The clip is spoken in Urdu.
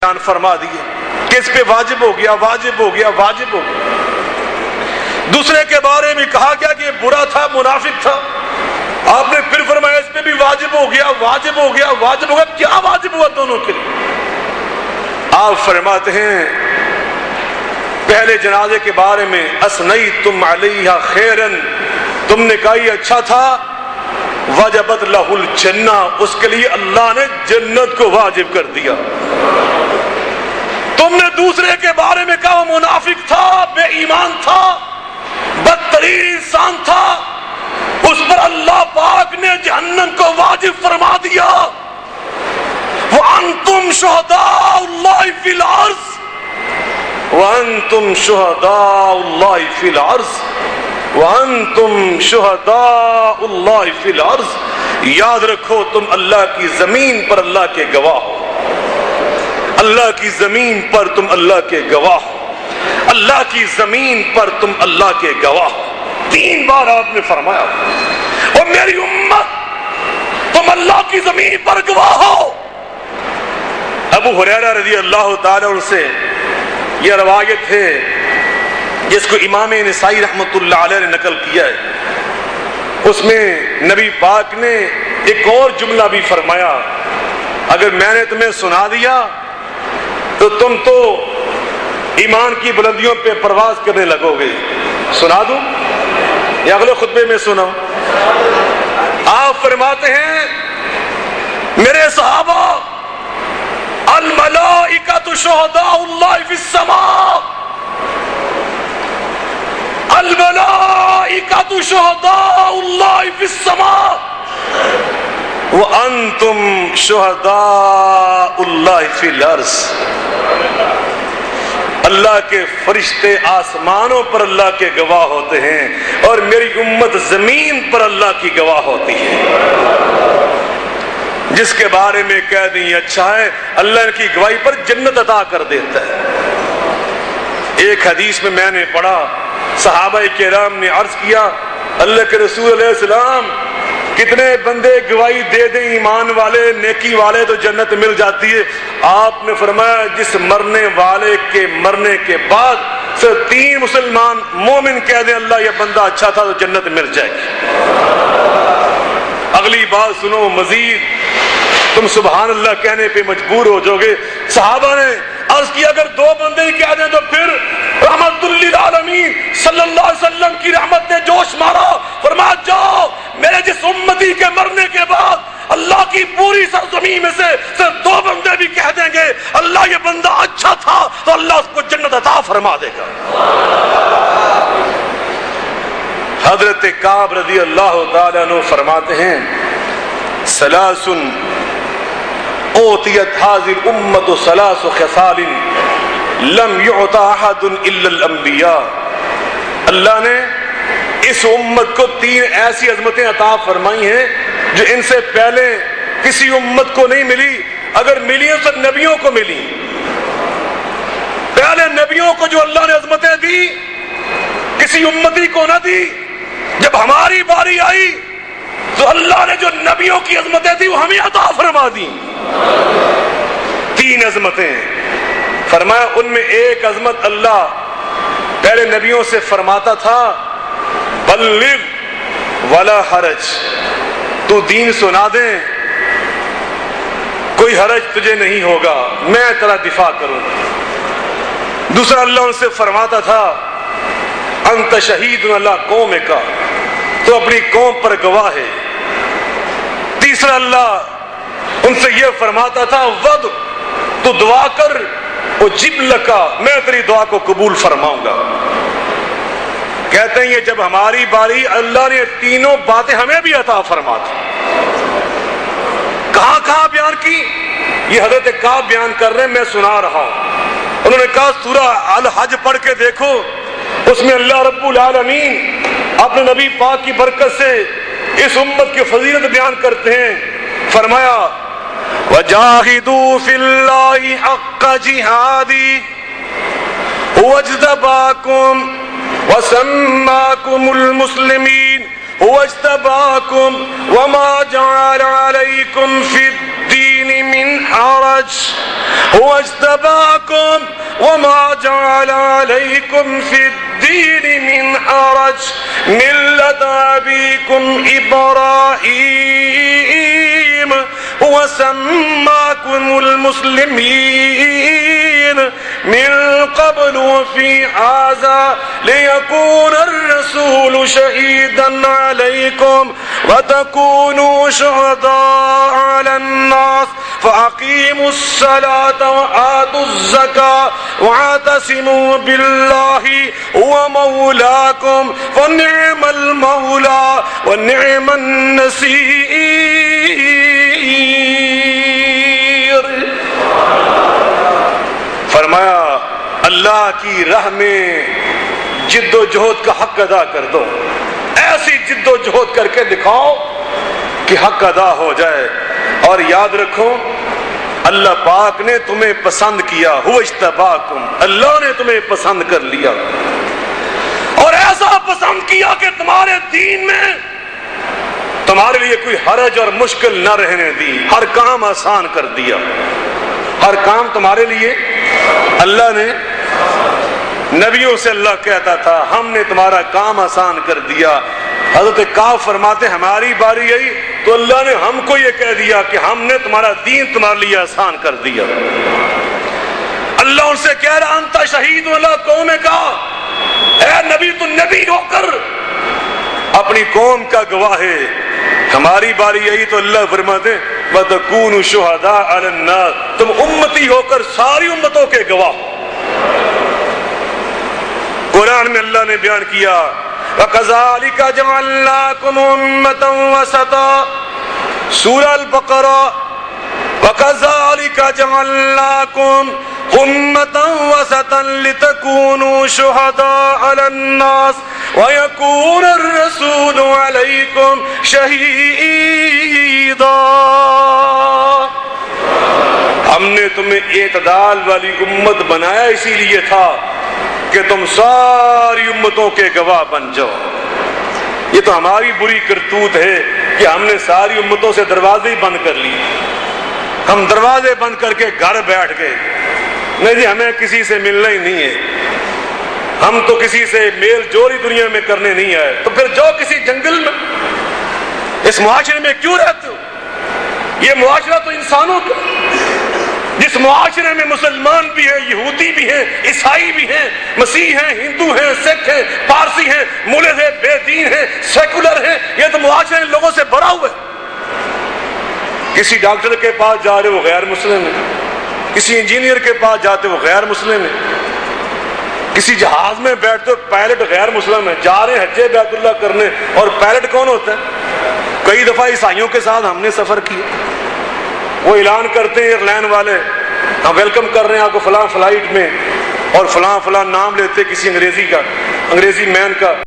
بیان فرما دیے کہ اس پہ واجب ہو گیا، واجب ہو گیا، واجب ہو گیا۔ دوسرے کے بارے میں کہا گیا کہ یہ برا تھا، منافق تھا، آپ نے پھر فرمایا اس پہ بھی واجب ہو گیا، واجب ہو گیا، واجب ہو گیا۔ کیا واجب ہوا دونوں کے لیے؟ آپ فرماتے ہیں پہلے جنازے کے بارے میں اسنیتم علیہا خیرن، تم نے کہا یہ اچھا تھا، وجبت لہ الجنہ، اس کے لیے اللہ نے جنت کو واجب کر دیا۔ تم نے دوسرے کے بارے میں کہا وہ منافق تھا، بے ایمان تھا، بدترین انسان تھا، اس پر اللہ پاک نے جہنم کو واجب فرما دیا۔ وَأَنْتُمْ شُهَدَاءُ اللَّهِ فِي الْأَرْضِ وَأَنْتُمْ شُهَدَاءُ اللَّهِ فِي الْأَرْضِ وَأَنْتُمْ شُهَدَاءُ اللَّهِ فِي الْأَرْضِ۔ یاد رکھو تم اللہ کی زمین پر اللہ کے گواہ ہو، اللہ کی زمین پر تم اللہ کے گواہ ہو، اللہ کی زمین پر تم اللہ کے گواہ ہو۔ 3 بار آپ نے فرمایا اور میری امت تم اللہ کی زمین پر گواہ ہو۔ ابو ہریرہ رضی اللہ تعالی عنہ سے یہ روایت ہے جس کو امام نسائی رحمۃ اللہ علیہ نے نقل کیا ہے، اس میں نبی پاک نے ایک اور جملہ بھی فرمایا، اگر میں نے تمہیں سنا دیا تو تم تو ایمان کی بلندیوں پہ پرواز کرنے لگو گے۔ سنا دوں یا اگلے خطبے میں سناؤں؟ آپ فرماتے ہیں میرے صحابہ الملائکۃ شہداء اللہ فی السماء، الملائکۃ شہداء اللہ فی السماء وانتم شہداء اللہ فی الارض۔ اللہ کے فرشتے آسمانوں پر اللہ کے گواہ ہوتے ہیں اور میری امت زمین پر اللہ کی گواہ ہوتی ہے۔ جس کے بارے میں کہہ دیں اچھا ہے، اللہ کی گواہی پر جنت عطا کر دیتا ہے۔ ایک حدیث میں نے پڑھا، صحابہ کرام نے عرض کیا اللہ کے رسول علیہ السلام کتنے بندے گواہی دے دیں ایمان والے، نیکی والے، تو جنت مل جاتی ہے؟ آپ نے فرمایا جس مرنے والے کے مرنے کے بعد صرف 3 مسلمان مومن کہہ دیں اللہ یہ بندہ اچھا تھا تو جنت مل جائے گی۔ اگلی بات سنو مزید، تم سبحان اللہ کہنے پہ مجبور ہو جاؤ گے۔ صحابہ نے عرض کیا اگر 2 بندے ہی کہہ دیں تو پھر رحمت للعالمین صلی اللہ علیہ وسلم کی رحمت نے جوش مارا، فرمایا جاؤ میرے جس امتی کے مرنے کے بعد اللہ کی پوری سرزمین میں سے صرف 2 بندے بھی کہہ دیں گے اللہ یہ بندہ اچھا تھا تو اللہ اس کو جنت عطا فرما دے گا۔ حضرت کعب رضی اللہ تعالیٰ عنہ فرماتے ہیں ثلاث اوتیت هذه الامة 3 خصال لم يعطى احد الا الانبیاء۔ اللہ نے اس امت کو 3 ایسی عظمتیں عطا فرمائی ہیں جو ان سے پہلے کسی امت کو نہیں ملی، اگر ملی تو نبیوں کو ملی۔ پہلے نبیوں کو جو اللہ نے عظمتیں دی کسی امتی کو نہ دی، جب ہماری باری آئی تو اللہ نے جو نبیوں کی عظمتیں تھی وہ ہمیں عطا فرما دی۔ 3 عظمتیں فرمایا، ان میں ایک عظمت اللہ پہلے نبیوں سے فرماتا تھا بلغ ولا حرج، تو دین سنا دے کوئی حرج تجھے نہیں ہوگا، میں تیرا دفاع کروں گا۔ دوسرا اللہ ان سے فرماتا تھا انت شہید علی قومک، تو اپنی قوم پر گواہ ہے۔ تیسرا اللہ ان سے یہ فرماتا تھا ود، تو دعا کر اجب لکا، میں تیری دعا کو قبول فرماؤں گا۔ کہتے ہیں یہ جب ہماری باری اللہ نے 3 باتیں ہمیں بھی عطا فرما دی۔ کہاں کہاں بیان کی؟ یہ حضرت کعب بیان کر رہے ہیں، میں سنا رہا ہوں۔ انہوں نے کہا سورہ الحج پڑھ کے دیکھو، اس میں اللہ رب العالمین اپنے نبی پاک کی برکت سے اس امت کی فضیلت بیان کرتے ہیں۔ فرمایا وَجَاهِدُوا فِي اللَّهِ حَقَّ جِهَادِهِ هُوَ اجْتَبَاكُمْ وَسَمَّاكُمُ الْمُسْلِمِينَ هُوَ اجْتَبَاكُمْ وَمَا جَعَلَ عَلَيْكُمْ فِي الدِّينِ مِنْ من حرج هو اجتباكم وما جعل عليكم في الدين من حرج ملة أبيكم إبراهيم هو سماكم المسلمين من قبل وفي هذا ليكون الرسول شهيدا عليكم وتكونوا شهداء على الناس فأقيموا الصلاة وآتوا الزكاة واعتصموا بالله هو مولاكم فنعم المولى ونعم النصير. فرمایا اللہ کی راہ میں جد و جہد کا حق ادا کر دو، ایسی جد و جہد کر کے دکھاؤ کہ حق ادا ہو جائے. اور یاد رکھو اللہ پاک نے تمہیں پسند کیا، هو اجتباکم، اللہ نے تمہیں پسند کر لیا اور ایسا پسند کیا کہ تمہارے دین میں تمہارے لیے کوئی حرج اور مشکل نہ رہنے دی، ہر کام آسان کر دیا. ہر کام تمہارے لیے اللہ نے، نبیوں سے اللہ کہتا تھا ہم نے تمہارا کام آسان کر دیا. حضرت کعب فرماتے ہماری باری آئی تو اللہ نے ہم کو یہ کہہ دیا کہ ہم نے تمہارا دین تمہارے لیے آسان کر دیا. اللہ ان سے کہہ رہا انت شہید علی قومک، اے نبی تو نبی ہو کر اپنی قوم کا گواہ ہے. ہماری باری آئی تو اللہ فرماتے وَتَكُونُوا شُهَدَاءَ عَلَى النَّاسِ، تم امتی ہو کر ساری امتوں کے گواہ. قرآن میں اللہ نے بیان کیا وَكَذَلِكَ جَعَلْنَاكُمْ أُمَّةً وَسَطًا، سورہ البقرہ وَكَذَلِكَ جَعَلْنَاكُمْ أُمَّةً وَسَطًا لِتَكُونُوا شُهَدَاءَ عَلَى النَّاسِ وَيَكُونَ الرَّسُولُ عَلَيْكُمْ شَهِيدًا. ہم نے تمہیں اعتدال والی امت بنایا اسی لیے تھا کہ تم ساری امتوں کے گواہ بن جاؤ. یہ تو ہماری بری کرتوت ہے کہ ہم نے ساری امتوں سے دروازے ہی بند کر لیے. ہم دروازے بند کر کے گھر بیٹھ گئے، نہیں جی ہمیں کسی سے ملنا ہی نہیں ہے، ہم تو کسی سے میل جول ہی دنیا میں کرنے نہیں آئے. تو پھر جاؤ کسی جنگل میں، اس معاشرے میں کیوں رہتے ہو؟ یہ معاشرہ تو انسانوں کا، جس معاشرے میں مسلمان بھی ہیں، یہودی بھی ہیں، عیسائی بھی ہیں، مسیح ہیں، ہندو ہیں، سکھ ہیں، پارسی ہیں، ملحد ہیں، بے دین ہیں، سیکولر ہیں، یہ تو معاشرے ان لوگوں سے بھرا ہوا ہے. کسی ڈاکٹر کے پاس جا رہے وہ غیر مسلم ہے، کسی انجینئر کے پاس جاتے وہ غیر مسلم ہے، کسی جہاز میں بیٹھتے پائلٹ غیر مسلم ہے. جا رہے ہیں حج بیت اللہ کرنے، اور پائلٹ کون ہوتا ہے؟ کئی دفعہ عیسائیوں کے ساتھ ہم نے سفر کیا، وہ اعلان کرتے ہیں ایئر لائن والے ہم ویلکم کر رہے ہیں آپ کو فلاں فلائٹ میں، اور فلاں فلاں نام لیتے کسی انگریزی کا، انگریزی مین کا.